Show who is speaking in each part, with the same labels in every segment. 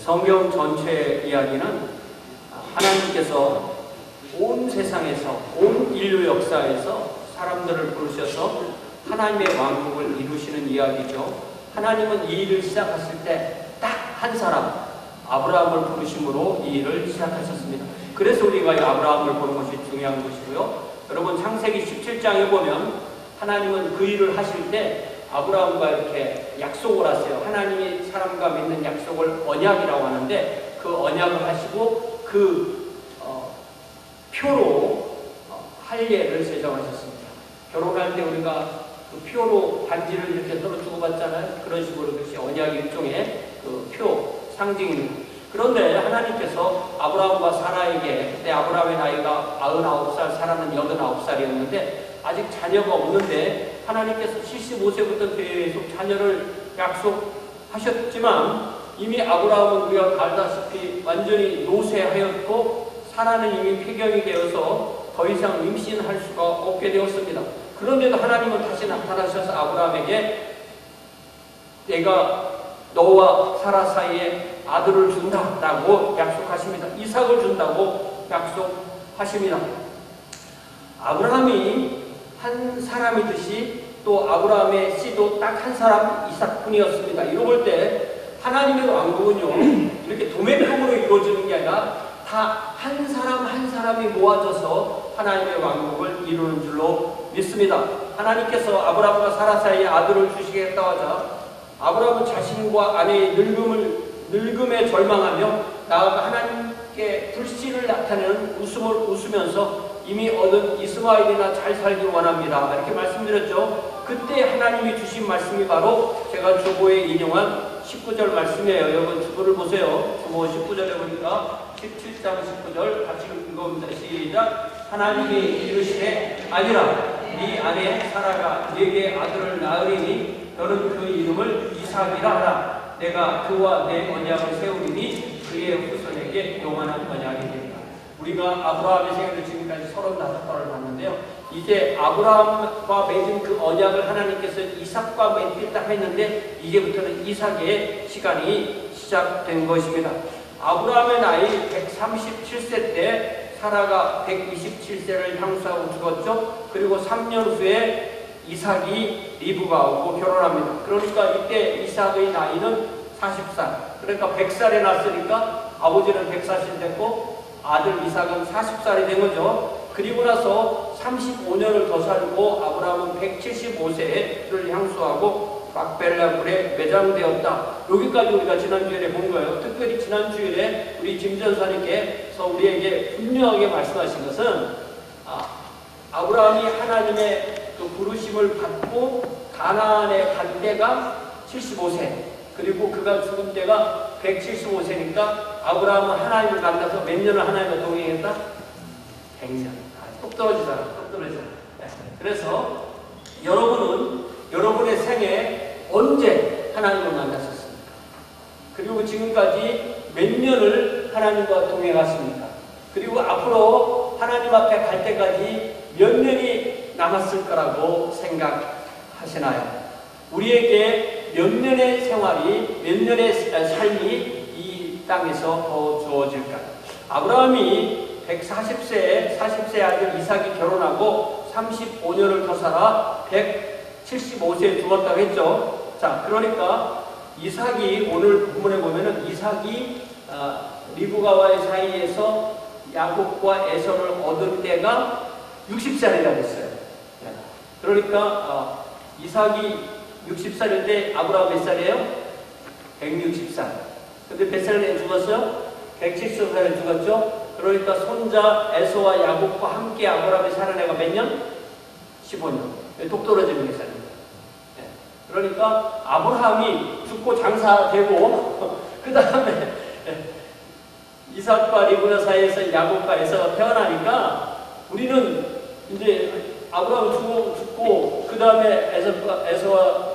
Speaker 1: 성경 전체 이야기는 하나님께서 온 세상에서, 온 인류 역사에서 사람들을 부르셔서 하나님의 왕국을 이루시는 이야기죠. 하나님은 이 일을 시작했을 때 딱 한 사람, 아브라함을 부르심으로 이 일을 시작하셨습니다. 그래서 우리가 이 아브라함을 보는 것이 중요한 것이고요. 여러분, 창세기 17장에 보면 하나님은 그 일을 하실 때 아브라함과 이렇게 약속을 하세요. 하나님이 사람과 맺는 약속을 언약이라고 하는데, 그 언약을 하시고 그 표로 할례를 제정하셨습니다. 결혼할 때 우리가 그 표로 반지를 이렇게 서로 주고받잖아요. 그런 식으로 그것이 언약 일종의 그 표, 상징입니다. 그런데 하나님께서 아브라함과 사라에게, 그때 아브라함의 나이가 99살, 사라는 89살이었는데 아직 자녀가 없는데 하나님께서 75세부터 계속 자녀를 약속하셨지만 이미 아브라함은 우리가 알다시피 완전히 노쇠하였고 사라는 이미 폐경이 되어서 더 이상 임신할 수가 없게 되었습니다. 그런데도 하나님은 다시 나타나셔서 아브라함에게 내가 너와 사라 사이에 아들을 준다라고 약속하십니다. 이삭을 준다고 약속하십니다. 아브라함이 한 사람이듯이 또 아브라함의 씨도 딱 한 사람, 이삭뿐이었습니다. 이러고 볼 때 하나님의 왕국은요, 이렇게 도매금으로 이루어지는 게 아니라 다 한 사람 한 사람이 모아져서 하나님의 왕국을 이루는 줄로 믿습니다. 하나님께서 아브라함과 사라 사이에 아들을 주시겠다 하자 아브라함은 자신과 아내의 늙음에 절망하며 나아가 하나님께 불신을 나타내는 웃음을 웃으면서 이미 얻은 이스마엘이나 잘 살길 원합니다. 이렇게 말씀드렸죠. 그때 하나님이 주신 말씀이 바로 제가 주보에 인용한 19절 말씀이에요. 여러분 주보를 보세요. 주보 19절에 보니까 17장 19절 같이 읽어봅니다. 시작. 하나님이 이르시되 아니라 네 아내 사라가 네게 아들을 낳으리니 너는 그 이름을 이삭이라 하라. 내가 그와 내 언약을 세우리니 그의 후손에게 영원한 언약이 되리라. 우리가 아브라함의 생애를 지금까지 35번을 봤는데요. 이제 아브라함과 맺은 그 언약을 하나님께서 이삭과 맺겠다 했는데 이제부터는 이삭의 시간이 시작된 것입니다. 아브라함의 나이 137세 때 사라가 127세를 향수하고 죽었죠. 그리고 3년 후에 이삭이 리브가 오고 결혼합니다. 그러니까 이때 이삭의 나이는 40살. 그러니까 100살에 났으니까 아버지는 140 됐고 아들 이삭은 40살이 된 거죠. 그리고 나서 35년을 더 살고 아브라함은 175세를 향수하고 막벨라굴에 매장되었다. 여기까지 우리가 지난주일에 본 거예요. 특별히 지난주일에 우리 김 전사님께서 우리에게 분명하게 말씀하신 것은 아브라함이 하나님의 그 부르심을 받고 가나안에 간 때가 75세, 그리고 그가 죽은 때가 175세니까 아브라함은 하나님을 만나서 몇 년을 하나님과 동행했다? 100년. 똑 떨어지잖아. 똑 떨어져. 그래서 여러분은 여러분의 생에 언제 하나님을 만났었습니까? 그리고 지금까지 몇 년을 하나님과 동행하십니까? 그리고 앞으로 하나님 앞에 갈 때까지 몇 년이 남았을 거라고 생각하시나요? 우리에게 몇 년의 생활이, 몇 년의 삶이 이 땅에서 더 주어질까요? 아브라함이 40세 아들 이삭이 결혼하고 35년을 더 살아 175세에 죽었다고 했죠. 자, 그러니까 이삭이 오늘 본문에 보면은 이삭이 리브가와의 사이에서 야곱과 에서를 얻은 때가 60살이라고 했어요. 그러니까 이삭이 60살일 때 아브라함 몇 살이에요? 160살. 근데 몇 살에 죽었어요? 170살에 죽었죠? 그러니까 손자 에서와 야곱과 함께 아브라함이 사는 애가 몇 년? 15년. 똑 떨어지는 게 살입니다. 그러니까 아브라함이 죽고 장사되고 그 다음에 이삭과 리브가 사이에서 야곱과 에서가 태어나니까 우리는 이제 아브라함 죽고 그 다음에 에서와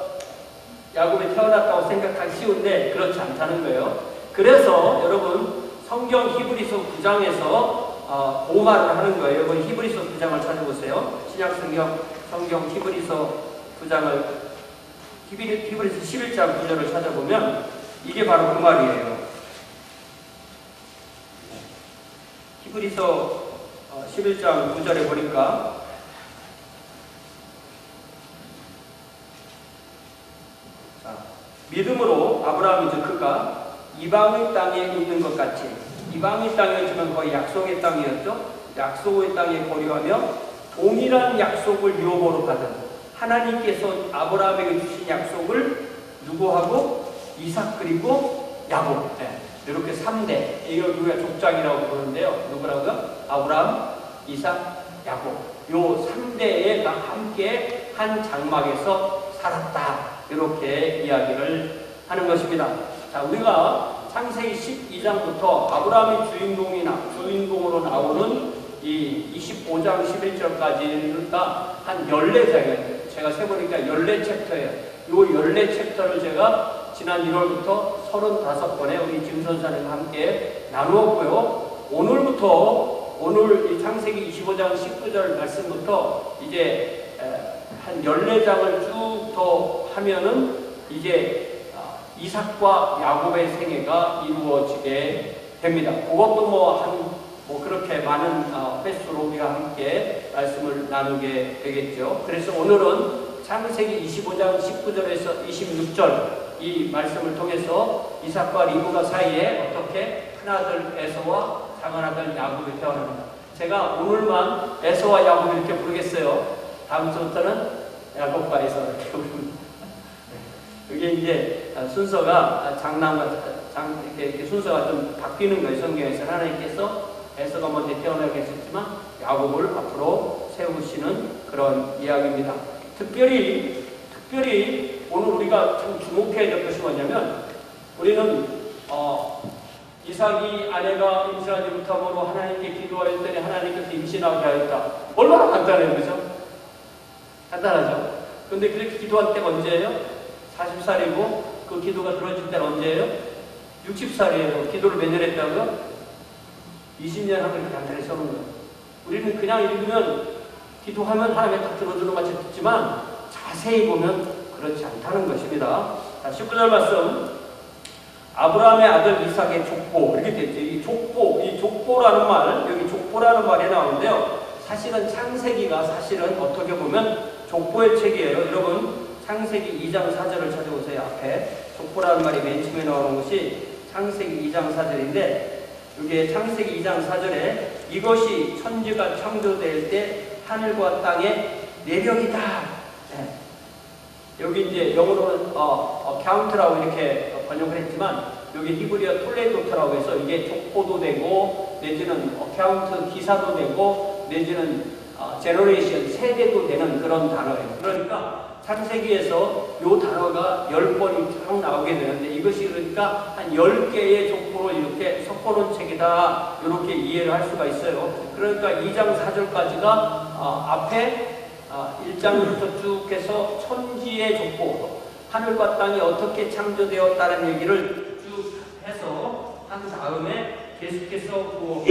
Speaker 1: 야곱이 태어났다고 생각하기 쉬운데 그렇지 않다는 거예요. 그래서 여러분 성경 히브리서 9장에서 고말을 하는 거예요. 여러분 히브리서 9장을 찾아보세요. 신약 성경 히브리서 9장을 히브리서 11장 9절을 찾아보면 이게 바로 그 말이에요. 히브리서 11장 9절에 보니까 믿음으로 아브라함이 즉 그가 이방의 땅에 있는 것 같이, 이방의 땅이었지만 거의 약속의 땅이었죠. 약속의 땅에 거류하며 동일한 약속을 유업으로 받은 하나님께서 아브라함에게 주신 약속을 누구하고? 이삭 그리고 야곱. 네. 이렇게 3대, 이걸 우리가 족장이라고 부르는데요. 누구라고요? 아브라함, 이삭, 야곱. 요 3대에 함께 한 장막에서 살았다. 이렇게 이야기를 하는 것입니다. 자, 우리가 창세기 12장부터 아브라함이 주인공으로 나오는 이 25장 11절까지가 한 14장이에요. 제가 세보니까 14챕터예요. 이 14챕터를 제가 지난 1월부터 35번에 우리 김 선사님과 함께 나누었고요. 오늘 이 창세기 25장 19절 말씀부터 이제 한 14장을 쭉 더 하면은 이제 이삭과 야곱의 생애가 이루어지게 됩니다. 그것도 뭐 그렇게 많은 횟수로 우리가 함께 말씀을 나누게 되겠죠. 그래서 오늘은 창세기 25장 19절에서 26절 이 말씀을 통해서 이삭과 리브가 사이에 어떻게 큰아들 에서와 작은아들 야곱이 태어납니다. 제가 오늘만 에서와 야곱을 이렇게 부르겠어요. 다음 주부터는 야곱과 에서 이렇게 부릅니다. 이게 이제 순서가 이렇게 순서가 좀 바뀌는 거예요. 성경에서 하나님께서 에서가 먼저 태어나게 했었지만 야곱을 앞으로 세우시는 그런 이야기입니다. 특별히 오늘 우리가 좀 주목해야 될 것이 뭐냐면 우리는 이삭이 아내가 임신하지 못함으로 하나님께 기도하였더니 하나님께서 임신하게 하였다. 얼마나 간단해요, 그죠? 간단하죠? 근데 그렇게 기도할 때가 언제예요? 40살이고 그 기도가 들어질 때는 언제예요? 60살이에요. 기도를 몇 년 했다고요? 20년 하고 이렇게 간단히 써는 거예요. 우리는 그냥 읽으면 기도하면 하나님이 딱 들어주는 것 같이 듣지만 자세히 보면 그렇지 않다는 것입니다. 자, 19절 말씀. 아브라함의 아들 이삭의 족보 이렇게 됐죠. 이 족보라는 말, 여기 족보라는 말이 나오는데요. 사실은 창세기가 어떻게 보면 족보의 책이에요. 여러분 창세기 2장 4절을 찾아보세요. 앞에 족보라는 말이 맨 처음에 나오는 것이 창세기 2장 4절인데 여기에 창세기 2장 4절에 이것이 천지가 창조될 때 하늘과 땅의 내력이다. 네. 여기 이제 영어로는 count라고 이렇게 번역을 했지만 여기 히브리어 톨레도트라고 해서 이게 족보도 되고 내지는 count 기사도 되고 내지는 generation 세대도 되는 그런 단어예요. 그러니까 창세기에서 이 단어가 10번이 쫙 나오게 되는데 이것이 그러니까 한 10개의 족보를 이렇게 섞어놓은 책이다 이렇게 이해를 할 수가 있어요. 그러니까 2장 4절까지가 앞에 1장부터 쭉 해서 천지의 족보 하늘과 땅이 어떻게 창조되었다는 얘기를 쭉 해서 한 다음에 계속해서 그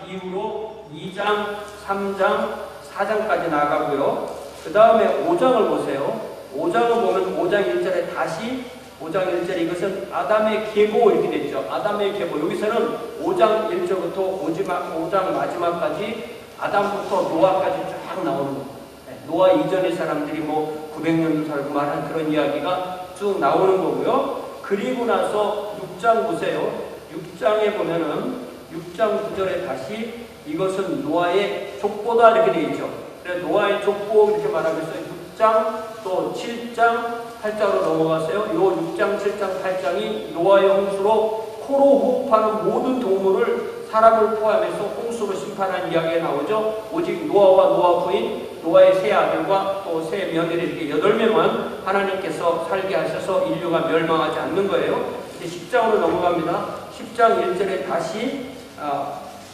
Speaker 1: 이후로 2장, 3장, 4장까지 나가고요. 그 다음에 5장을 보세요. 5장을 보면 5장 1절에 다시 5장 1절에 이것은 아담의 계보 이렇게 됐죠. 아담의 계보. 여기서는 5장 1절부터 5장 마지막까지 아담부터 노아까지 쫙 나오는 거예요. 노아 이전의 사람들이 900년도 살고 말한 그런 이야기가 쭉 나오는 거고요. 그리고 나서 6장 보세요. 6장에 보면은 6장 9절에 다시 이것은 노아의 족보다 이렇게 되어 있죠. 그래서 노아의 족보 이렇게 말하고 있어요. 6장 또 7장 8장으로 넘어가세요. 요 6장 7장 8장이 노아의 홍수로 코로 호흡하는 모든 동물을 사람을 포함해서 홍수로 심판한 이야기가 나오죠. 오직 노아와 노아 부인, 노아의 세 아들과 또 세 며느리 이렇게 8명만 하나님께서 살게 하셔서 인류가 멸망하지 않는 거예요. 이제 10장으로 넘어갑니다. 10장 1절에 다시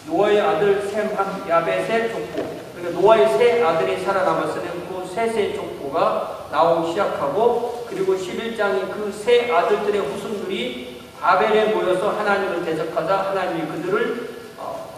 Speaker 1: 노아의 아들 셈, 함, 야벳의 족보. 그러니까 노아의 세 아들이 살아남았으니 그 셋의 족보가 나오기 시작하고 그리고 11장이 그 세 아들들의 후손들이 바벨에 모여서 하나님을 대적하자 하나님이 그들을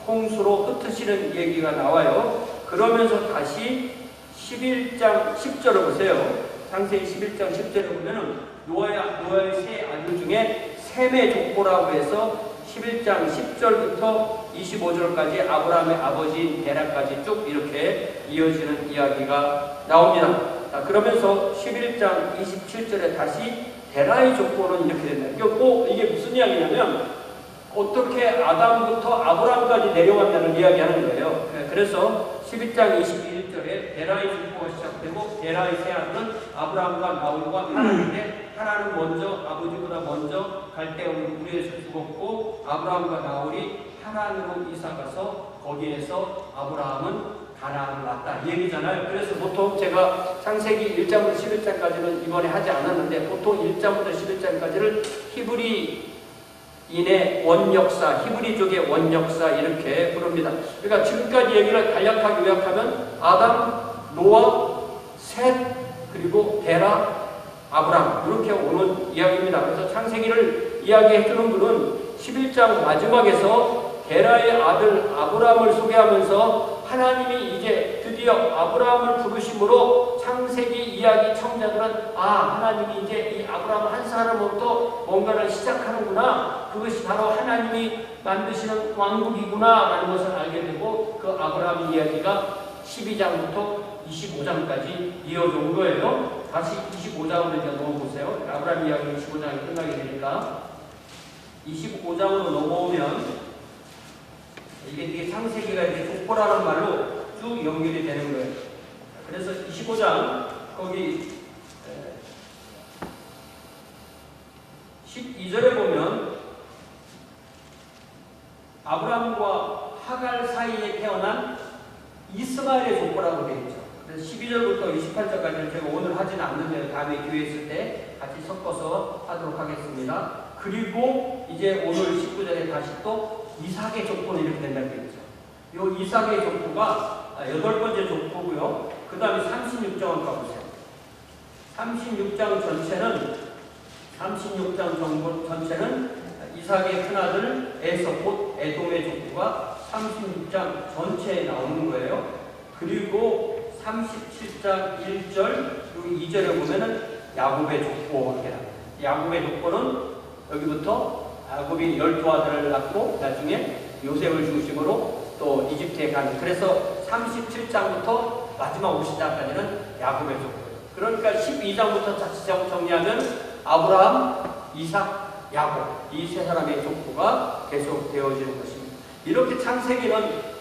Speaker 1: 홍수로 흩으시는 얘기가 나와요. 그러면서 다시 11장 10절을 보세요. 창세기 11장 10절에 보면은 노아의 세 아들 중에 셈의 족보라고 해서 11장 10절부터 25절까지 아브라함의 아버지인 데라까지 쭉 이렇게 이어지는 이야기가 나옵니다. 그러면서 11장 27절에 다시 데라의 족보는 이렇게 된다. 이게 무슨 이야기냐면 어떻게 아담부터 아브라함까지 내려간다는 이야기하는 거예요. 그래서 12장 21절에 데라의 족보가 시작되고 데라의 세 아들은 아브라함과 나홀과 하란인데 하란은 먼저 아버지보다 먼저 갈대아 우리에서 죽었고 아브라함과 나홀이 하란으로 이사가서 거기에서 아브라함은 가나안을 낳았다 이 얘기잖아요. 그래서 보통 제가 창세기 1장부터 11장까지는 이번에 하지 않았는데 보통 1장부터 11장까지를 히브리인의 원역사, 히브리족의 원역사 이렇게 부릅니다. 그러니까 지금까지 얘기를 간략하게 요약하면 아담, 노아, 셋, 그리고 데라, 아브람 이렇게 오는 이야기입니다. 그래서 창세기를 이야기해주는 분은 11장 마지막에서 데라의 아들 아브람을 소개하면서 하나님이 이제 드디어 아브라함을 부르심으로 창세기 이야기 청자들은 하나님이 이제 이 아브라함 한 사람으로부터 뭔가를 시작하는구나, 그것이 바로 하나님이 만드시는 왕국이구나 라는 것을 알게 되고 그 아브라함 이야기가 12장부터 25장까지 이어져 온 거예요. 다시 25장으로 이제 넘어보세요. 아브라함 이야기 25장이 끝나게 되니까 25장으로 넘어오면 이게 창세기가 이제 족보라는 말로 쭉 연결이 되는 거예요. 그래서 25장 거기 12절에 보면 아브라함과 하갈 사이에 태어난 이스마엘의 족보라고 되어 있죠. 그래서 12절부터 28절까지는 제가 오늘 하지는 않는데 다음에 기회 있을 때 같이 섞어서 하도록 하겠습니다. 그리고 이제 오늘 19절에 다시 또 이삭의 족보는 이렇게 된다고 했죠. 이 이삭의 족보가 8번째 족보고요. 그 다음에 36장을 가보세요. 36장 전체는 이삭의 큰아들 에서 곧 에돔의 족보가 36장 전체에 나오는 거예요. 그리고 37장 1절 그리고 2절에 보면은 야곱의 족보가 나옵니다. 야곱의 족보는 여기부터 야곱이 12아들을 낳고 나중에 요셉을 중심으로 또 이집트에 가는, 그래서 37장부터 마지막 50장까지는 야곱의 족보. 그러니까 12장부터 다시 정리하면 아브라함, 이삭, 야곱 이 세 사람의 족보가 계속 되어지는 것입니다. 이렇게 창세기는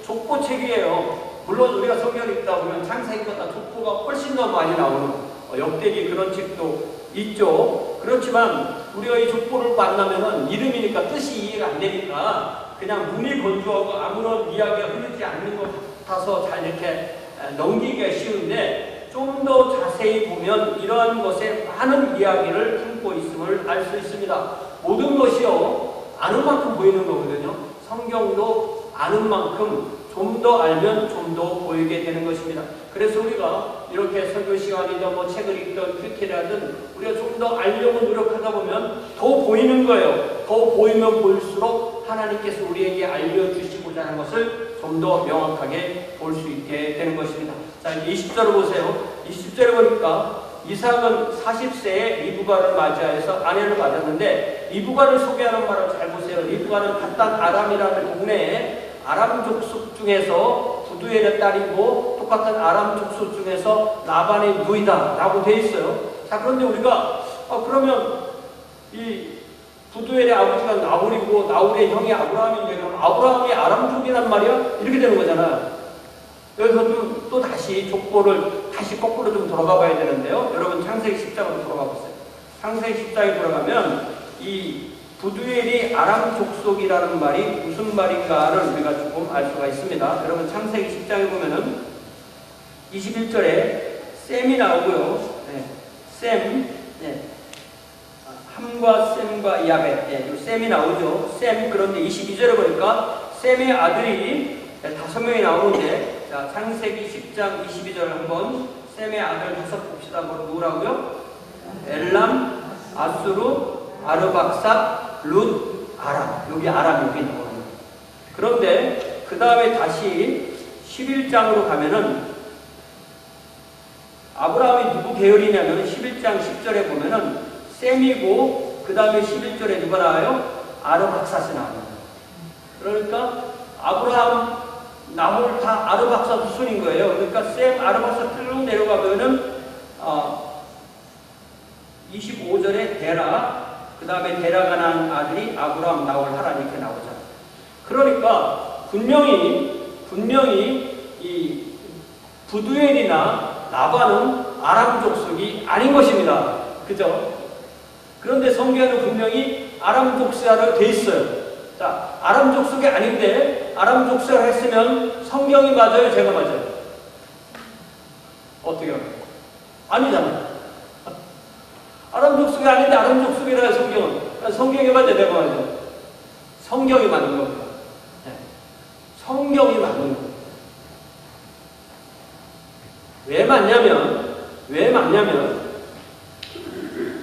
Speaker 1: 족보책이에요. 물론 우리가 성경을 읽다 보면 창세기보다 족보가 훨씬 더 많이 나오는 역대기 그런 책도 있죠. 그렇지만 우리가 이 족보를 만나면은 이름이니까 뜻이 이해가 안 되니까 그냥 눈이 건조하고 아무런 이야기가 흐르지 않는 것 같아서 잘 이렇게 넘기기가 쉬운데 좀 더 자세히 보면 이러한 것에 많은 이야기를 품고 있음을 알 수 있습니다. 모든 것이요 아는 만큼 보이는 거거든요. 성경도 아는 만큼 좀 더 알면 좀 더 보이게 되는 것입니다. 그래서 우리가 이렇게 설교 시간이든 뭐 책을 읽든 큐티를 하든 우리가 좀 더 알려고 노력하다 보면 더 보이는 거예요. 더 보이면 보일수록 하나님께서 우리에게 알려주시고자 하는 것을 좀 더 명확하게 볼 수 있게 되는 것입니다. 자, 20절을 보세요. 20절에 보니까 이삭은 40세에 리브가를 맞이하여서 아내를 맞았는데, 리브가를 소개하는 말을 잘 보세요. 리브가는 바단 아람이라는 동네에 아람 족속 중에서 부두엘의 딸이고 똑같은 아람 족속 중에서 라반의 누이다 라고 되어 있어요. 자, 그런데 우리가 그러면 이 부두엘의 아버지가 나홀이고 나홀의 형이 아브라함인데 그럼 아브라함이 아람족이란 말이야? 이렇게 되는 거잖아요. 여기서 또 다시 족보를 다시 거꾸로 좀 돌아가 봐야 되는데요. 여러분 창세기 10장으로 돌아가 보세요. 창세기 10장에 돌아가면 이 부두엘이 아람 족속이라는 말이 무슨 말인가를 우리가 조금 알 수가 있습니다. 여러분 창세기 10장에 보면은 21절에 셈이 나오고요. 셈, 함과 셈과 야벳, 셈이 나오죠. 셈. 그런데 22절에 보니까 셈의 아들이 5명이 나오는데, 자, 창세기 10장 22절 한번 셈의 아들 5 봅시다. 누구라고요? 엘람, 아수르, 아르박삭, 룻, 아람. 여기 아람 여기 나오는. 그런데 그 다음에 다시 11장으로 가면은 아브라함이 누구 계열이냐면 11장 10절에 보면은 셈이고 그 다음에 11절에 누가 나와요? 아르박삭이 나와요. 그러니까 아브라함, 나홀 다 아르박사 후손인 거예요. 그러니까 셈 아르박사 쭉 내려가면은 25절에 데라, 그 다음에 데라가 난 아들이 아브라함, 나홀, 하란 이렇게 나오잖아요. 그러니까 분명히 이 부두엘이나 라반은 아람 족속이 아닌 것입니다. 그죠? 그런데 성경에는 분명히 아람 족속으로 돼 있어요. 자, 아람 족속이 아닌데 아람 족속을 했으면 성경이 맞아요? 제가 맞아요? 어떻게요? 아니잖아요. 아람 족속이 아닌데 아람 족속이라 성경은. 성경이 맞아요? 내가 맞아요? 성경이 맞는 겁니다. 네. 성경이 맞는 겁니다. 왜 맞냐면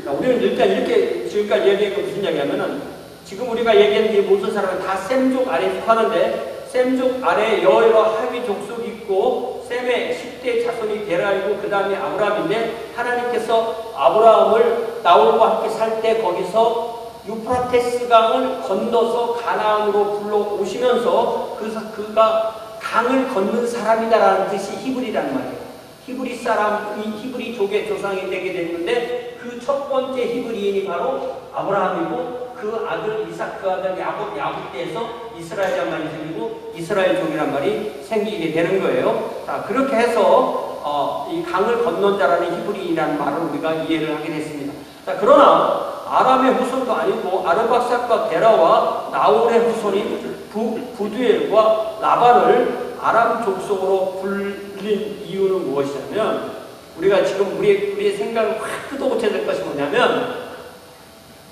Speaker 1: 우리는 일단 이렇게 지금까지 얘기한 건 무슨 얘기냐면은 지금 우리가 얘기한 이 모든 사람은 다 셈족 아래에 속하는데 셈족 아래에 여러 하위 족속이 있고 셈의 10대 자손이 데라이고 그 다음에 아브라함인데 하나님께서 아브라함을 나홀과 함께 살 때 거기서 유프라테스 강을 건너서 가나안으로 불러오시면서 그가 강을 건넌 사람이다라는 뜻이 히브리라는 말이에요. 히브리 사람이 히브리족의 조상이 되게 됐는데 그 첫 번째 히브리인이 바로 아브라함이고 그 아들 이삭, 그 아들 야곱 때에서 이스라엘이란 말이 생기고 이스라엘족이란 말이 생기게 되는 거예요. 자, 그렇게 해서 이 강을 건넌 자라는 히브리인이라는 말을 우리가 이해를 하게 됐습니다. 자, 그러나 아람의 후손도 아니고 아르박삭과 데라와 나홀의 후손인 부두엘과 라반을 아람 족속으로 불린 이유는 무엇이냐면 우리가 지금 우리의 생각을 확 뜯어고쳐야 될 것이 뭐냐면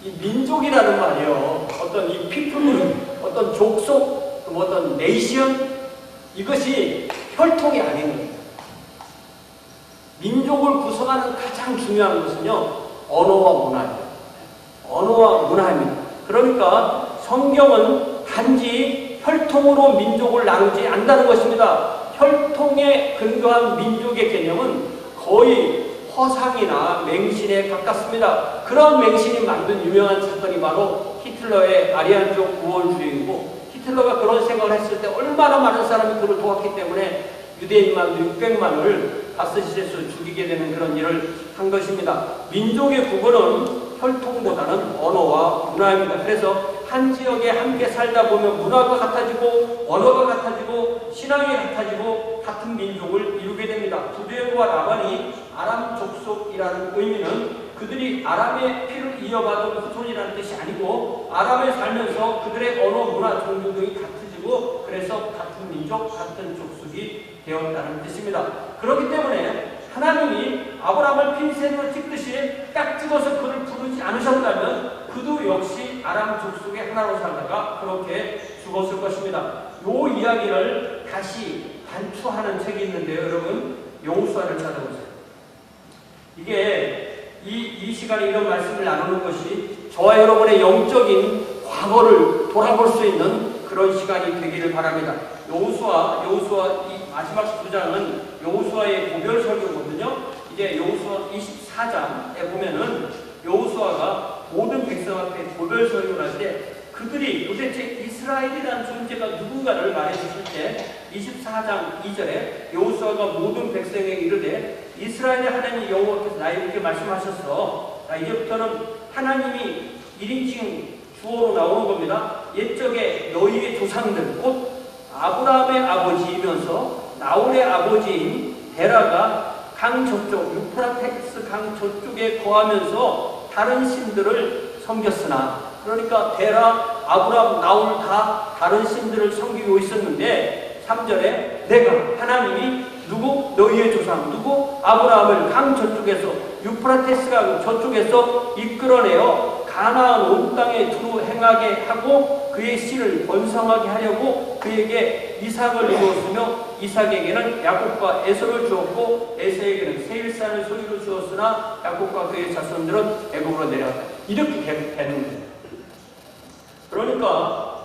Speaker 1: 이 민족이라는 말이요. 어떤 이 피플, 어떤 족속, 어떤 네이션 이것이 혈통이 아닌 겁니다. 민족을 구성하는 가장 중요한 것은요. 언어와 문화예요. 언어와 문화입니다. 그러니까 성경은 단지 혈통으로 민족을 나누지 않는다는 것입니다. 혈통에 근거한 민족의 개념은 거의 허상이나 맹신에 가깝습니다. 그런 맹신이 만든 유명한 사건이 바로 히틀러의 아리안족 우월주의이고 히틀러가 그런 생각을 했을 때 얼마나 많은 사람이 그를 도왔기 때문에 유대인만 600만을 가스실에서 죽이게 되는 그런 일을 한 것입니다. 민족의 구분은 혈통보다는 언어와 문화입니다. 그래서 한 지역에 함께 살다 보면 문화가 같아지고 언어가 같아지고 신앙이 같아지고 같은 민족을 이루게 됩니다. 부두엘과 라반이 아람 족속이라는 의미는 그들이 아람의 피를 이어받은 후손이라는 뜻이 아니고 아람에 살면서 그들의 언어, 문화, 종교 등이 같아지고 그래서 같은 민족, 같은 족속이 되었다는 뜻입니다. 그렇기 때문에 하나님이 아브라함을 핀셋으로 찍듯이 딱 찍어서 그를 부르지 않으셨다면 그도 역시 아람 족속의 하나로 살다가 그렇게 죽었을 것입니다. 이 이야기를 다시 반추하는 책이 있는데요. 여러분 여호수아를 찾아보세요. 이게 이 시간에 이런 말씀을 나누는 것이 저와 여러분의 영적인 과거를 돌아볼 수 있는 그런 시간이 되기를 바랍니다. 여호수아 이 마지막 9장은 여호수아의 고별 설교거든요. 이제 여호수아 24장에 보면은 여호수아가 모든 백성 앞에 고별 설교를 할 때 그들이 도대체 이스라엘이라는 존재가 누군가를 말해주실 때 24장 2절에 여호수아가 모든 백성에게 이르되 이스라엘의 하나님 여호와께서 나에게 말씀하셨어. 이제부터는 하나님이 1인칭 주어로 나오는 겁니다. 옛적에 너희의 조상들 곧 아브라함의 아버지이면서 나홀의 아버지인 데라가 강 저쪽 유프라테스 강 저쪽에 거하면서 다른 신들을 섬겼으나 그러니까 데라, 아브라함, 나홀 다 다른 신들을 섬기고 있었는데 3절에 내가 하나님이 누구? 너희의 조상 누구? 아브라함을 강 저쪽에서 유프라테스 강 저쪽에서 이끌어내어 가나안 온 땅에 두루 행하게 하고 그의 씨를 번성하게 하려고 그에게 이삭을 이루었으며 이삭에게는 야곱과 에서를 주었고 에서에게는 세일산을 소유로 주었으나 야곱과 그의 자손들은 애굽으로 내려갔다. 이렇게 되는 거예요. 그러니까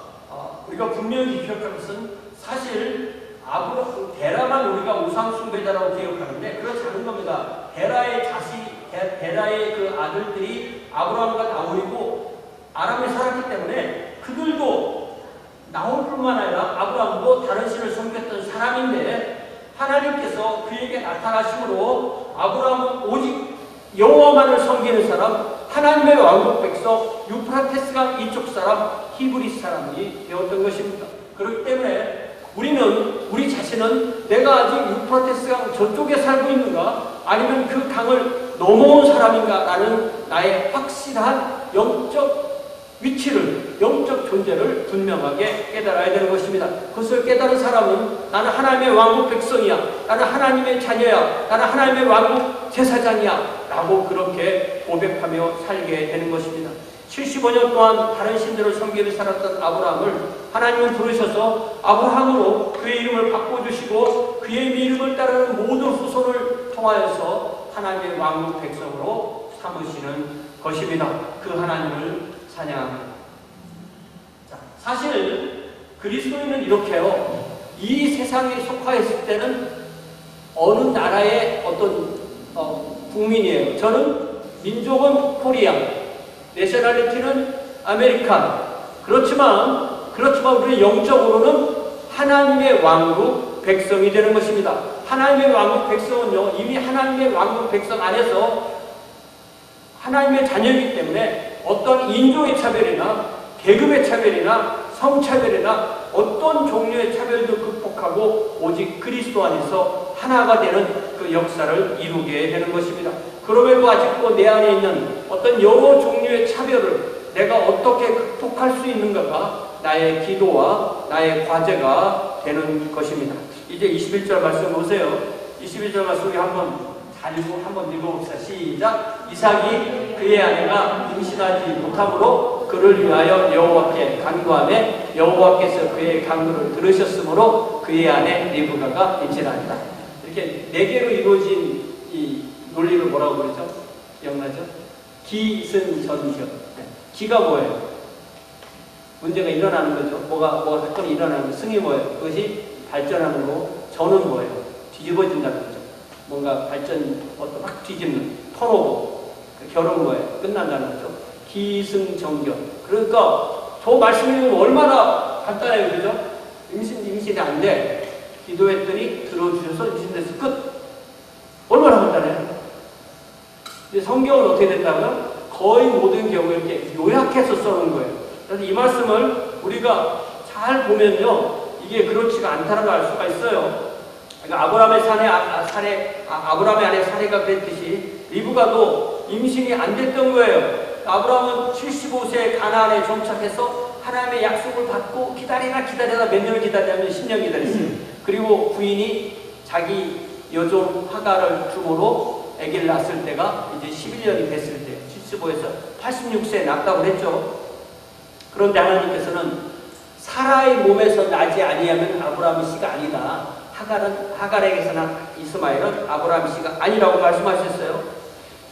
Speaker 1: 우리가 분명히 기억할 것은 사실 데라만 우리가 우상숭배자라고 기억하는데 그렇지 않은 겁니다. 데라의 그 아들들이 아브라함과 나홀이고 아람에 살았기 때문에 그들도 나홀로 아브라함뿐만 아니라 아브라함도 다른 신을 섬겼던 사람인데 하나님께서 그에게 나타나심으로 아브라함은 오직 여호와만을 섬기는 사람, 하나님의 왕국 백성, 유프라테스강 이쪽 사람, 히브리 사람이 되었던 것입니다. 그렇기 때문에 우리 자신은 내가 아직 유프라테스강 저쪽에 살고 있는가 아니면 그 강을 넘어온 사람인가 라는 나의 확실한 영적 위치를, 영적 존재를 분명하게 깨달아야 되는 것입니다. 그것을 깨달은 사람은 나는 하나님의 왕국 백성이야, 나는 하나님의 자녀야, 나는 하나님의 왕국 제사장이야 라고 그렇게 고백하며 살게 되는 것입니다. 75년 동안 다른 신들을 섬기며 살았던 아브라함을 하나님은 부르셔서 아브라함으로 그의 이름을 바꿔주시고 그의 이름을 따르는 모든 후손을 통하여서 하나님의 왕국 백성으로 삼으시는 것입니다. 그 하나님을 찬양합니다. 자, 사실 그리스도인은 이렇게요. 이 세상에 속하였을 때는 어느 나라의 어떤 국민이에요. 저는 민족은 코리아, 내셔널리티는 아메리칸. 그렇지만 우리는 영적으로는 하나님의 왕국 백성이 되는 것입니다. 하나님의 왕국 백성은요, 이미 하나님의 왕국 백성 안에서 하나님의 자녀이기 때문에 어떤 인종의 차별이나 계급의 차별이나 성차별이나 어떤 종류의 차별도 극복하고 오직 그리스도 안에서 하나가 되는 그 역사를 이루게 되는 것입니다. 그럼에도 아직도 내 안에 있는 어떤 여러 종류의 차별을 내가 어떻게 극복할 수 있는가가 나의 기도와 나의 과제가 되는 것입니다. 이제 21절 말씀 보세요. 21절 말씀 우리 한번 읽어봅시다. 시작. 이삭이 그의 아내가 임신하지 못함으로 그를 위하여 여호와께 간구하매 여호와께서 그의 간구를 들으셨으므로 그의 아내 리브가가 임신하니라. 이렇게 네 개로 이루어진 이 논리를 뭐라고 그러죠? 기억나죠? 기승전결. 기가 뭐예요? 문제가 일어나는 거죠. 뭐가 사건이 일어나는 거. 승이 뭐예요? 그것이 발전하는 거고, 전은 뭐예요? 뒤집어진다는 거죠. 뭔가 발전, 어떤 확 뒤집는, 턴오버. 결혼 뭐예요? 끝난다는 거죠. 기승전결. 그러니까 저 말씀이 얼마나 간단해요. 그죠? 임신이 안 돼. 기도했더니 들어주셔서 임신돼서 끝. 얼마나 간단해요. 근데 성경은 어떻게 된다면 거의 모든 경우에 이렇게 요약해서 써놓은 거예요. 그래서 이 말씀을 우리가 잘 보면요, 이게 그렇지가 않다는 걸 알 수가 있어요. 그러니까 아브라함의 아내 사례가 그랬듯이 리브가도 임신이 안 됐던 거예요. 아브라함은 75세에 가나안에 정착해서 하나님의 약속을 받고 기다리다 몇 년을 기다리냐면 10년 기다렸어요. 그리고 부인이 자기 여종 하가를 주므로 아기를 낳았을 때가 이제 11년이 됐을 때 75에서 86세에 낳았다고 했죠. 그런데 하나님께서는 사라의 몸에서 나지 아니하면 아브라함의 씨가 아니다. 하갈에게서 난 이스마엘은 아브라함의 씨가 아니라고 말씀하셨어요.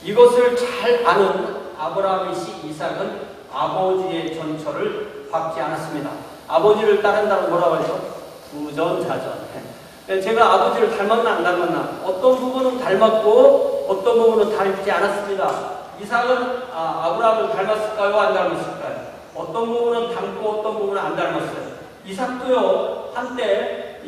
Speaker 1: 이것을 잘 아는 아브라함의 씨 이삭은 아버지의 전처를 밟지 않았습니다. 아버지를 따른다는 뭐라고 하죠? 부전자전. 제가 아버지를 닮았나 안 닮았나? 어떤 부분은 닮았고 어떤 부분은 닮지 않았습니다. 이삭은 아브라함을 닮았을까요? 안 닮았을까요? 어떤 부분은 닮고 어떤 부분은 안 닮았어요. 이삭도요, 한때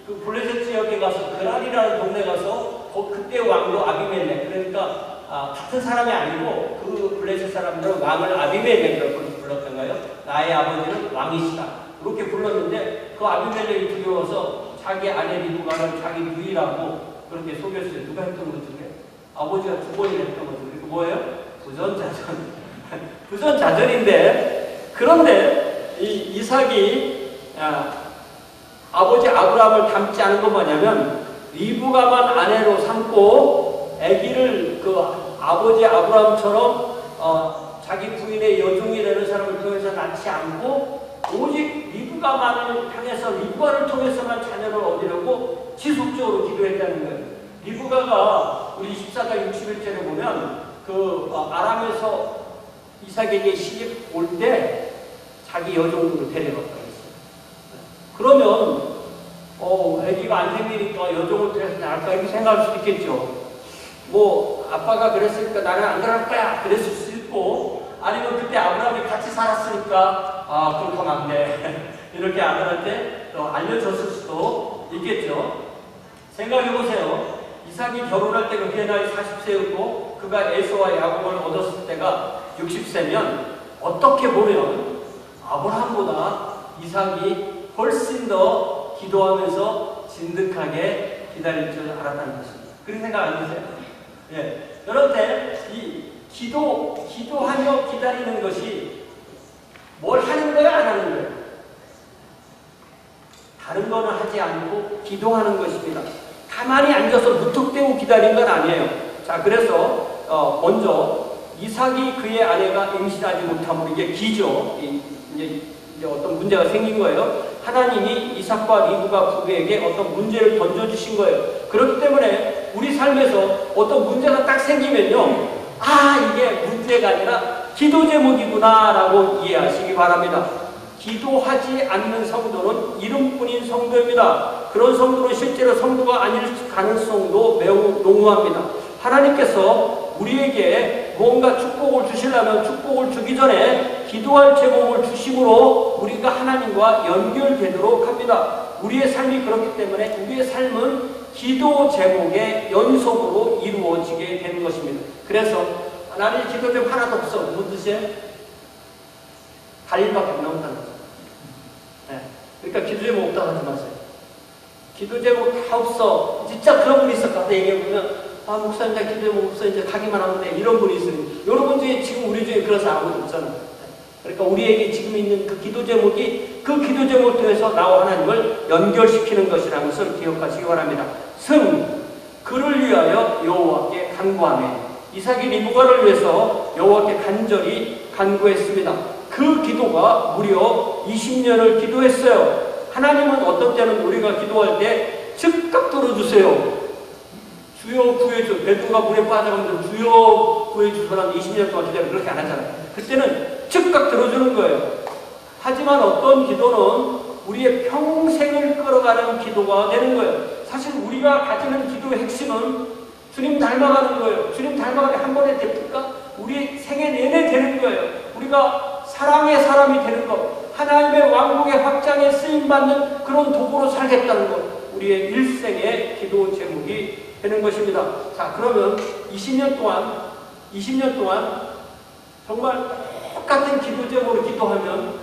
Speaker 1: 그 블레셋 지역에 가서 그랄이라는 동네 가서 그때 왕도 아비멜렉, 그러니까 같은 사람이 아니고 그 블레셋 사람들은 왕을 아비멜렉이라고 불렀던가요? 나의 아버지는 왕이시다. 그렇게 불렀는데 그 아비멜렉이 두려워서 자기 아내 리브가를 자기 누이라고 그렇게 속였어요. 누가 했던 것 중에? 아버지가 두 번이나 했던 것 중에. 그 뭐예요? 부전자전. 부전자전인데, 그런데 이 이삭이 아버지 아브라함을 닮지 않은 건 뭐냐면 리브가만 아내로 삼고 아기를 그 아버지 아브라함처럼 자기 부인의 여종이라는 사람을 통해서 낳지 않고 오직 리브가만을 향해서 리브가를 통해서만 자녀를 얻으려고 지속적으로 기도했다는 거예요. 리브가가 우리 24장 61절에 보면 그 아람에서 이삭에게 시집 올 때 자기 여종으로 데려갔다고 했어요. 그러면 아기가 안 생기니까 여종을 데려서 낳을까 이렇게 생각할 수도 있겠죠. 뭐 아빠가 그랬으니까 나는 안 그럴 거야 그랬을 수 있고, 아니면 그때 아브라함이 같이 살았으니까 그렇게 하면 안 돼. 이렇게 아들한테 또 알려줬을 수도 있겠죠. 생각해보세요. 이삭이 결혼할 때가 그의 나이 40세였고 그가 에서와 야곱을 얻었을 때가 60세면 어떻게 보면 아브라함보다 이삭이 훨씬 더 기도하면서 진득하게 기다릴 줄 알았다는 것입니다. 그런 생각 안 드세요? 예. 그런데 이 기도하며 기다리는 것이 뭘 하는 거야, 안 하는 거야? 다른 거는 하지 않고 기도하는 것입니다. 가만히 앉아서 무턱대고 기다린 건 아니에요. 자, 그래서 먼저 이삭이 그의 아내가 임신하지 못함으로 이게 기죠. 이제 어떤 문제가 생긴 거예요. 하나님이 이삭과 리브가 부부에게 어떤 문제를 던져주신 거예요. 그렇기 때문에 우리 삶에서 어떤 문제가 딱 생기면요, 이게 문제가 아니라 기도 제목이구나 라고 이해하시기 바랍니다. 기도하지 않는 성도는 이름뿐인 성도입니다. 그런 성도는 실제로 성도가 아닐 가능성도 매우 농후합니다. 하나님께서 우리에게 뭔가 축복을 주시려면 축복을 주기 전에 기도할 제목을 주심으로 우리가 하나님과 연결되도록 합니다. 우리의 삶이 그렇기 때문에 우리의 삶은 기도 제목의 연속으로 이루어지게 되는 것입니다. 그래서 나는 기도 제목 하나도 없어. 무슨 뜻이에요? 갈 일밖에 안 나온다는 거죠. 네. 그러니까 기도 제목 없다고 하지 마세요. 기도 제목 다 없어. 진짜 그런 분이 있을 것 같아. 얘기해보면 목사님, 나 기도 제목 없어. 이제 가기만 하면 돼. 이런 분이 있으니. 여러분 중에 지금 우리 중에 그런 사람 아무도 없잖아요. 그러니까 우리에게 지금 있는 그 기도 제목이 그 기도 제목을 통해서 나와 하나님을 연결시키는 것이라는 것을 기억하시기 바랍니다. 그를 위하여 여호와께 간구하며 이삭이 리브가를 위해서 여호와께 간절히 간구했습니다. 그 기도가 무려 20년을 기도했어요. 하나님은 어떤 때는 우리가 기도할 때 즉각 들어주세요. 주여 구해줘. 베드로가 물에 빠져가면서 주여 구해주소라는 20년 동안 기도를 그렇게 안 하잖아요. 그때는 즉각 들어주는 거예요. 하지만 어떤 기도는 우리의 평생을 끌어가는 기도가 되는 거예요. 사실 우리가 가지는 기도의 핵심은 주님 닮아가는 거예요. 주님 닮아가는 한 번에 됩니까? 우리 생애 내내 되는 거예요. 우리가 사랑의 사람이 되는 것, 하나님의 왕국의 확장에 쓰임받는 그런 도구로 살겠다는 것, 우리의 일생의 기도 제목이 되는 것입니다. 자, 그러면 20년 동안 정말 똑같은 기도 제목으로 기도하면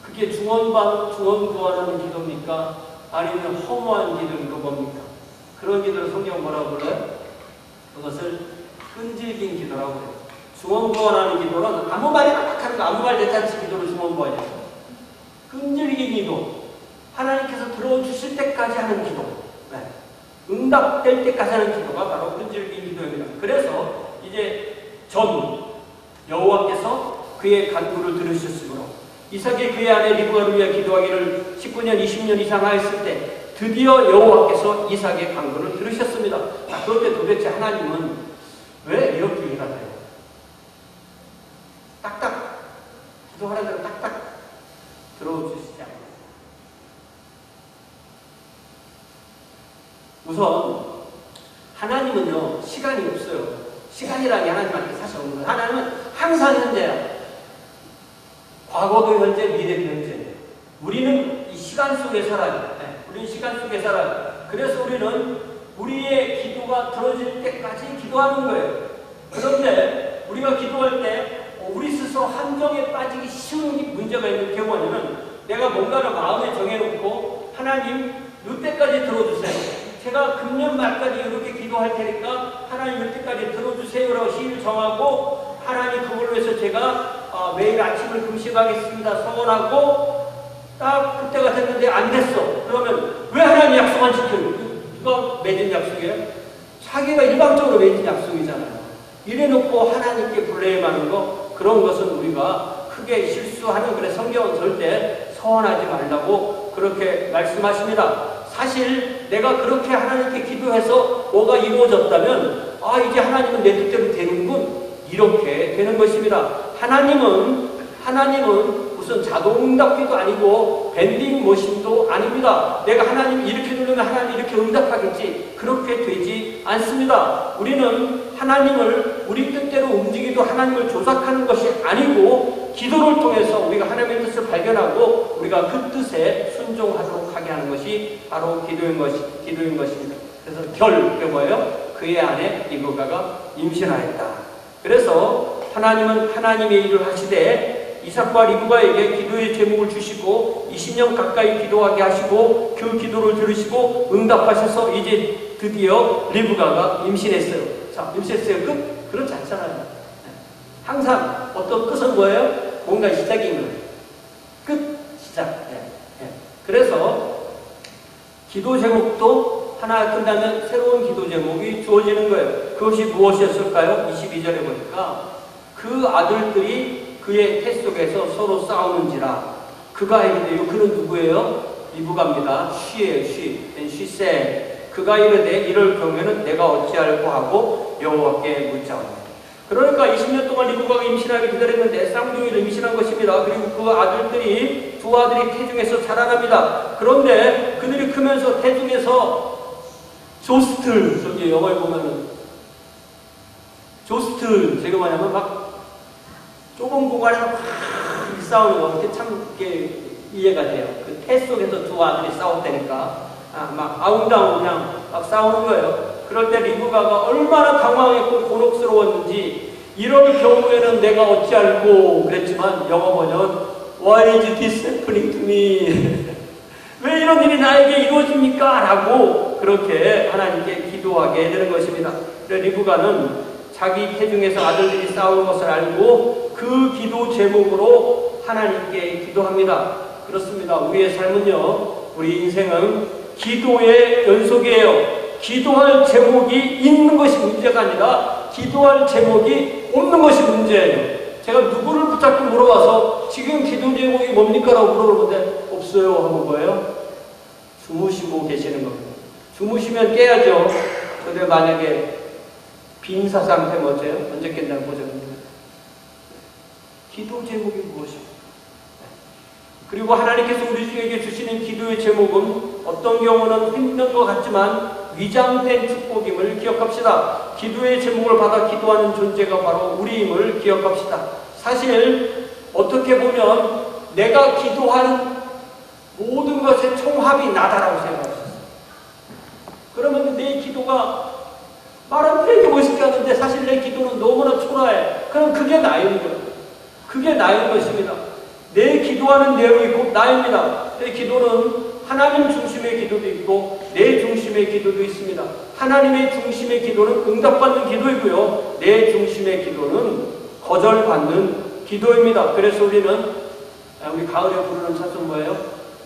Speaker 1: 그게 중언부언하는 기도입니까? 아니면 허무한 기도입니까? 뭡니까? 그런 기도를 성경 뭐라고 불러요? 그것을 끈질긴 기도라고 해요. 중언부언하는 기도는 아무 말이나 딱 하는 거, 아무 말 대잔치 기도를 중언부언이에요. 끈질긴 기도, 하나님께서 들어주실 때까지 하는 기도, 네. 응답될 때까지 하는 기도가 바로 끈질긴 기도입니다. 그래서 이제 여호와께서 그의 간구를 들으셨으므로 이삭이 그의 아내 리브가를 위해 기도하기를 19년, 20년 이상 하였을 때 드디어 여호와께서 이삭의 간구를 들으셨습니다. 자, 그런데 도대체 하나님은 왜 이렇게 일을 해요? 딱딱 기도하는 대로 딱딱 들어주시지 않아요. 우선 하나님은요, 시간이 없어요. 시간이라는 게 하나님한테 사실 없는 거예요. 하나님은 항상 현재야. 과거도 현재, 미래도 현재. 우리는 이 시간 속에 살아요. 네, 우리는 시간 속에 살아요. 그래서 우리는 우리의 기도가 들어질 때까지 기도하는 거예요. 그런데 우리가 기도할 때 우리 스스로 함정에 빠지기 쉬운 문제가 있는 경우에는 내가 뭔가를 마음에 정해놓고 하나님 이때까지 들어주세요. 제가 금년 말까지 이렇게 기도할 테니까 하나님 이때까지 들어주세요라고 시일 정하고 하나님 그걸로 해서 제가 매일 아침을 금식하겠습니다 서원하고 딱 그때가 됐는데 안 됐어. 그러면 왜 하나님 약속 안 지켜요? 누가 맺은 약속이에요? 자기가 일방적으로 맺은 약속이잖아요. 이래놓고 하나님께 불레임하는 거, 그런 것은 우리가 크게 실수하는, 그래 성경은 절대 서원하지 말라고 그렇게 말씀하십니다. 사실 내가 그렇게 하나님께 기도해서 뭐가 이루어졌다면 이제 하나님은 내 뜻대로 되는군, 이렇게 되는 것입니다. 하나님은 무슨 자동응답기도 아니고 밴딩 머신도 아닙니다. 내가 하나님 이렇게 누르면 하나님 이렇게 응답하겠지, 그렇게 되지 않습니다. 우리는 하나님을 우리 뜻대로 움직이도 하나님을 조작하는 것이 아니고 기도를 통해서 우리가 하나님의 뜻을 발견하고 우리가 그 뜻에 순종하도록 하게 하는 것이 바로 기도인 것입니다. 그래서 그게 뭐예요? 그의 아내 리브가가 임신하였다. 그래서 하나님은 하나님의 일을 하시되 이삭과 리브가에게 기도의 제목을 주시고 20년 가까이 기도하게 하시고 그 기도를 들으시고 응답하셔서 이제 드디어 리브가가 임신했어요. 자, 임신했어요. 끝? 그렇지 않잖아요. 항상 어떤 끝은 뭐예요? 뭔가 시작인 거예요. 끝, 시작. 그래서 기도 제목도 하나 끝나면 새로운 기도 제목이 주어지는 거예요. 그것이 무엇이었을까요? 22절에 보니까 그 아들들이 그의 태 속에서 서로 싸우는지라. 그가 이르되, 그는 누구예요? 리브가입니다. she예요, she said. 그가 이르되 이럴 경우에는 내가 어찌할꼬 하고 여호와께 묻자오니. 그러니까 20년 동안 리브가가 임신하기 기다렸는데 쌍둥이를 임신한 것입니다. 그리고 그 아들들이 두 아들이 태중에서 자라납니다. 그런데 그들이 크면서 태중에서 조스틀, 저기 영어에 보면은 조스틀, 제가 뭐냐면 막 좁은 공간에서 막 싸우는 거, 이렇게 참 이렇게 이해가 돼요. 그 태 속에서 두 아들이 싸웠다니까. 막 아웅다웅 그냥 막 싸우는 거예요. 그럴 때 리브가가 얼마나 당황했고 곤혹스러웠는지 이럴 경우에는 내가 어찌할꼬 그랬지만 영어 번역은 Why is this happening to me? 왜 이런 일이 나에게 이루어집니까? 라고 그렇게 하나님께 기도하게 되는 것입니다. 리브가는 자기 태중에서 아들들이 싸우는 것을 알고 그 기도 제목으로 하나님께 기도합니다. 그렇습니다. 우리의 삶은요, 우리 인생은 기도의 연속이에요. 기도할 제목이 있는 것이 문제가 아니라 기도할 제목이 없는 것이 문제예요. 제가 누구를 붙잡고 물어봐서 지금 기도 제목이 뭡니까? 라고 물어보는데 없어요 하고 뭐예요? 주무시고 계시는 겁니다. 주무시면 깨야죠. 근데 만약에 빈사 상태 뭐죠? 언제 깬다는 거죠? 기도 제목이 무엇입니까? 그리고 하나님께서 우리에게 주시는 기도의 제목은 어떤 경우는 힘든 것 같지만 위장된 축복임을 기억합시다. 기도의 제목을 받아 기도하는 존재가 바로 우리임을 기억합시다. 사실 어떻게 보면 내가 기도하는 모든 것의 총합이 나다라고 생각했어요. 그러면 내 기도가 말은 되게 멋있게 하는데 사실 내 기도는 너무나 초라해. 그럼 그게 나인 거예요. 그게 나인 것입니다. 내 기도하는 내용이 곧 나입니다. 내 기도는 하나님 중심의 기도도 있고 내 중심의 기도도 있습니다. 하나님의 중심의 기도는 응답받는 기도이고요. 내 중심의 기도는 거절받는 기도입니다. 그래서 우리는 우리 가을에 부르는 찬송 뭐예요?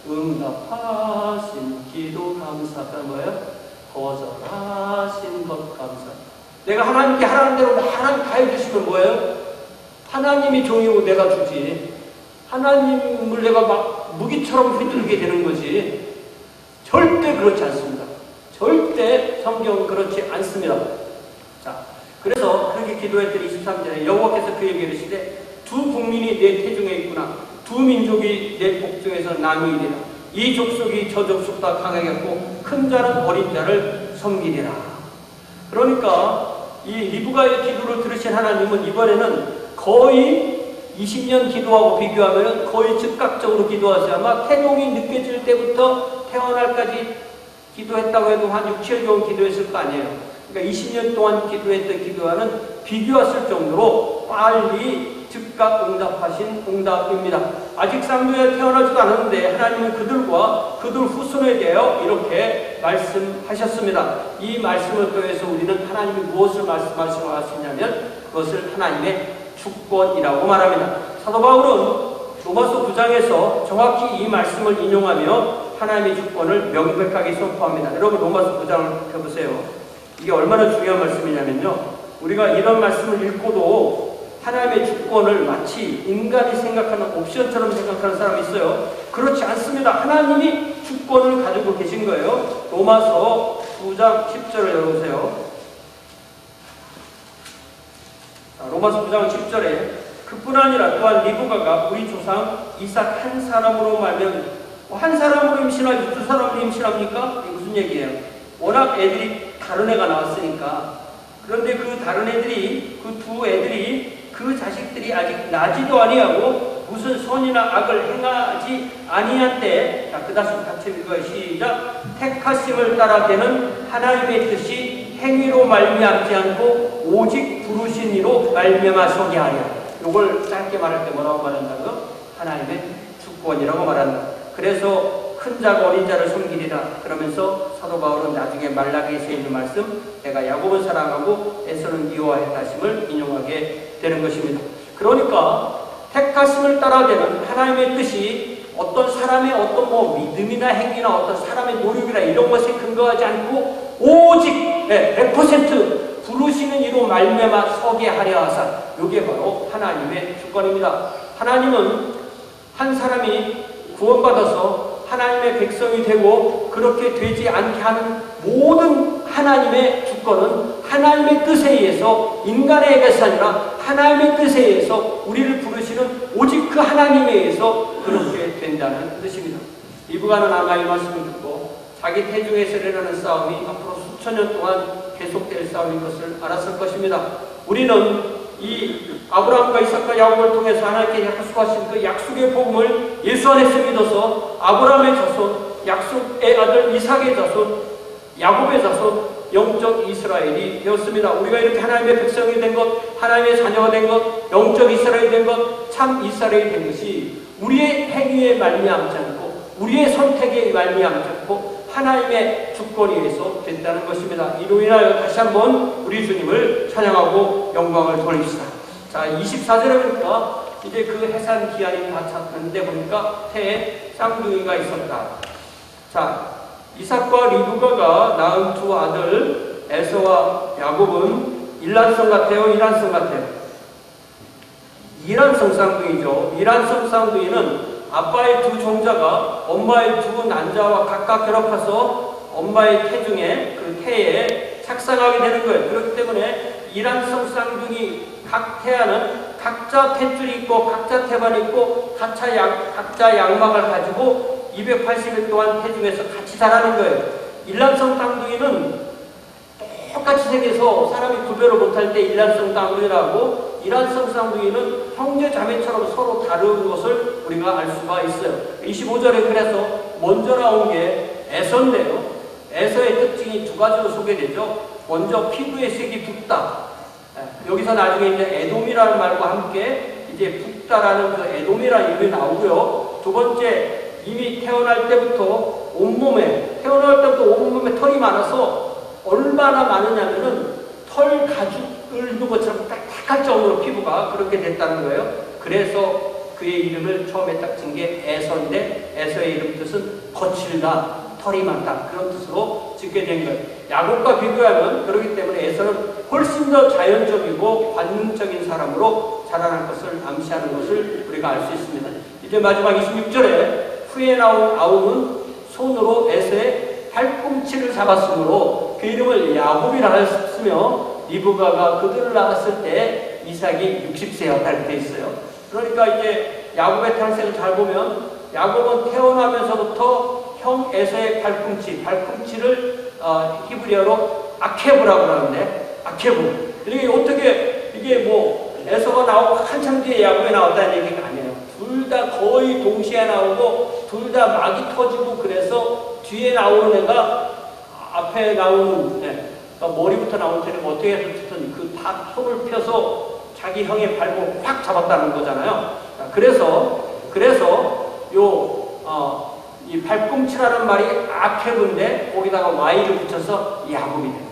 Speaker 1: 응답하신 기도 감사가 뭐예요? 거절하신 것 감사. 내가 하나님께 하라는 대로 하나님 다 해주시면 뭐예요? 하나님이 종이고 내가 주지. 하나님을 내가 막 무기처럼 휘두르게 되는 거지. 절대 그렇지 않습니다. 절대 성경은 그렇지 않습니다. 자, 그래서 그렇게 기도했더니 23절에 여호와께서 그에게 이르시되 두 국민이 내 태중에 있구나. 두 민족이 내 복중에서 나누이리라. 이 족속이 저 족속보다 강하겠고 큰 자는 어린 자를 섬기리라. 그러니까 이 리브가의 기도를 들으신 하나님은 이번에는 거의 20년 기도하고 비교하면 거의 즉각적으로 기도하세요. 아마 태동이 느껴질 때부터 태어날까지 기도했다고 해도 한 6, 7년 동안 기도했을 거 아니에요. 그러니까 20년 동안 기도했던 기도와는 비교했을 정도로 빨리 즉각 응답하신 응답입니다. 아직 쌍둥이가 태어나지도 않았는데 하나님은 그들과 그들 후손에 대하여 이렇게 말씀하셨습니다. 이 말씀을 통해서 우리는 하나님이 무엇을 말씀하시고 하시냐면 그것을 하나님의 주권이라고 말합니다. 사도 바울은 로마서 9장에서 정확히 이 말씀을 인용하며 하나님의 주권을 명백하게 선포합니다. 여러분 로마서 9장을 펴보세요. 이게 얼마나 중요한 말씀이냐면요. 우리가 이런 말씀을 읽고도 하나님의 주권을 마치 인간이 생각하는 옵션처럼 생각하는 사람이 있어요. 그렇지 않습니다. 하나님이 주권을 가지고 계신 거예요. 로마서 9장 10절을 열어보세요. 로마서 9장 10절에 그뿐 아니라 또한 리브가가 우리 조상 이삭 한 사람으로 말면 한 사람으로 임신하지 두 사람으로 임신합니까? 이게 무슨 얘기예요? 워낙 애들이 다른 애가 나왔으니까. 그런데 그 다른 애들이 그 두 애들이 그 자식들이 아직 나지도 아니하고 무슨 선이나 악을 행하지 아니한 때, 자, 그다음 같이 읽어요. 시작. 택하심을 따라되는 하나님의 뜻이 행위로 말미암지 않고 오직 부르신 이로 말미암아 서게 하랴. 요걸 짧게 말할 때 뭐라고 말한다고? 하나님의 주권이라고 말한다. 그래서 큰 자가 어린 자를 섬기리라. 그러면서 사도 바울은 나중에 말라기에서 있는 말씀, 내가 야곱은 사랑하고 에서는 미워하였다 하심을 인용하게 되는 것입니다. 그러니까 택하심을 따라되는 하나님의 뜻이 어떤 사람의 어떤 믿음이나 행위나 어떤 사람의 노력이나 이런 것에 근거하지 않고 오직 100% 부르시는 이로 말미암아 서게 하려 하사, 이게 바로 하나님의 주권입니다. 하나님은 한 사람이 구원받아서 하나님의 백성이 되고 그렇게 되지 않게 하는 모든 하나님의 주권은 하나님의 뜻에 의해서, 인간에 의해서 아니라 하나님의 뜻에 의해서 우리를 부르시는 오직 그 하나님에 의해서 그렇게 된다는 뜻입니다. 이브가는 아마 이 말씀을 듣고 자기 태중에서 일어나는 싸움이 앞으로 수천 년 동안 계속될 싸움인 것을 알았을 것입니다. 우리는 이 아브라함과 이삭과 야곱을 통해서 하나님께 약속하신 그 약속의 복음을 예수 안에서 믿어서 아브라함의 자손, 약속의 아들 이삭의 자손, 야곱의 자손, 영적 이스라엘이 되었습니다. 우리가 이렇게 하나님의 백성이 된 것, 하나님의 자녀가 된 것, 영적 이스라엘이 된 것, 참 이스라엘이 된 것이 우리의 행위에 말미암지 않고 우리의 선택에 말미암지 않고 하나님의 주권에 의해서 된다는 것입니다. 이로 인하여 다시 한번 우리 주님을 찬양하고 영광을 돌립시다. 자, 24절에 보니까 이제 그 해산 기한이 다 찼는데 보니까 태에 쌍둥이가 있었다. 자, 이삭과 리브가가 낳은 두 아들 에서와 야곱은 일란성 같아요? 이란성 같아요? 이란성 쌍둥이죠. 이란성 쌍둥이는 아빠의 두 종자가 엄마의 두 난자와 각각 결합해서 엄마의 태중에, 그 태에 착상하게 되는 거예요. 그렇기 때문에 이란성 쌍둥이 각 태아는 각자 탯줄이 있고 각자 태반이 있고 각자 양막을 가지고 280일 동안 태중에서 같이 자라는 거예요. 일란성 쌍둥이는 똑같이 생겨서 사람이 구별을 못할 때 일란성 쌍둥이라고, 이란성 쌍둥이는 형제 자매처럼 서로 다른 것을 우리가 알 수가 있어요. 25절에 그래서 먼저 나온 게 에서인데요. 에서의 특징이 두 가지로 소개되죠. 먼저 피부의 색이 붉다. 여기서 나중에 이제 에돔이라는 말과 함께 이제 붉다라는 그 에돔이라는 이름이 나오고요. 두 번째, 이미 태어날 때부터 온몸에 털이 많아서 얼마나 많으냐면은 털 가죽을 넣은 것처럼 딱딱할 정도로 피부가 그렇게 됐다는 거예요. 그래서 그의 이름을 처음에 딱 진 게 에서인데, 에서의 이름 뜻은 거칠다, 털이 많다, 그런 뜻으로 짓게 된 거예요. 야곱과 비교하면 그렇기 때문에 에서는 훨씬 더 자연적이고 관능적인 사람으로 자라날 것을 암시하는 것을 우리가 알 수 있습니다. 이제 마지막 26절에 후에 나온 아우는 손으로 에서의 팔꿈치를 잡았으므로 그 이름을 야곱이라 하였으며, 리브가가 그들을 낳았을 때 이삭이 60세였다 이렇게 있어요. 그러니까 이제 야곱의 탄생을 잘 보면 야곱은 태어나면서부터 형 에서의 팔꿈치를 히브리어로 아케브라고 하는데, 아케브. 이게 어떻게, 이게 뭐 에서가 나오고 한참 뒤에 야곱이 나왔다는 얘기가 아니에요. 둘 다 거의 동시에 나오고 둘 다 막이 터지고, 그래서 뒤에 나오는 애가 앞에 나오는 그러니까 머리부터 나오는 애가 어떻게 해서든 그 다 손을 펴서 자기 형의 발목 확 잡았다는 거잖아요. 그래서 이 발꿈치라는 말이 아케브인데 거기다가 Y를 붙여서 야곱이 돼요.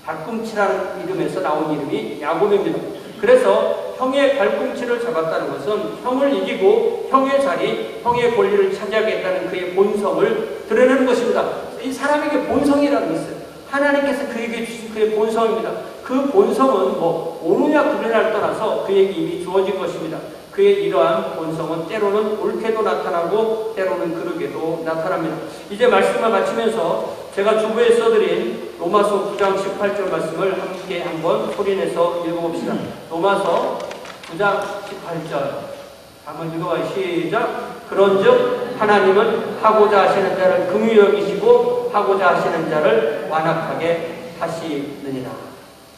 Speaker 1: 발꿈치라는 이름에서 나온 이름이 야곱입니다. 그래서 형의 발꿈치를 잡았다는 것은 형을 이기고 형의 자리, 형의 권리를 차지하겠다는 그의 본성을 드러내는 것입니다. 이 사람에게 본성이라는 게 있어요. 하나님께서 그에게 주신 그의 본성입니다. 그 본성은 뭐 옳으냐 그르냐를 떠나서 그에게 이미 주어진 것입니다. 그의 이러한 본성은 때로는 옳게도 나타나고 때로는 그르게도 나타납니다. 이제 말씀을 마치면서 제가 주부에 써드린 로마서 9장 18절 말씀을 함께 한번 소리내서 읽어봅시다. 로마서 9장 18절 한번 읽어봐요. 시작. 그런즉 하나님은 하고자 하시는 자를 긍휼히 여기시고 하고자 하시는 자를 완악하게 하시느니라.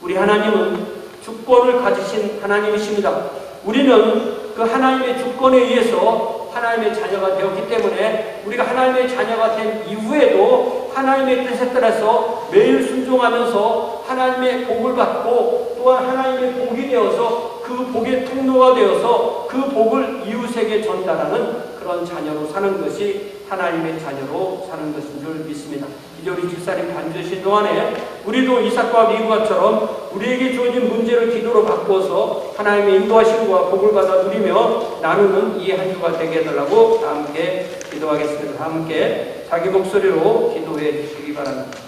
Speaker 1: 우리 하나님은 주권을 가지신 하나님이십니다. 우리는 그 하나님의 주권에 의해서 하나님의 자녀가 되었기 때문에 우리가 하나님의 자녀가 된 이후에도 하나님의 뜻에 따라서 매일 순종하면서 하나님의 복을 받고 또한 하나님의 복이 되어서 그 복의 통로가 되어서 그 복을 이웃에게 전달하는 그런 자녀로 사는 것이 하나님의 자녀로 사는 것인 줄 믿습니다. 이제 우리 집사님 반주하신 동안에 우리도 이삭과 미국아처럼 우리에게 주어진 문제를 기도로 바꿔서 하나님의 인도하심과 복을 받아 누리며 나누는 이 한 주가 되게 해달라고 다 함께 기도하겠습니다. 다 함께 자기 목소리로 기도해 주시기 바랍니다.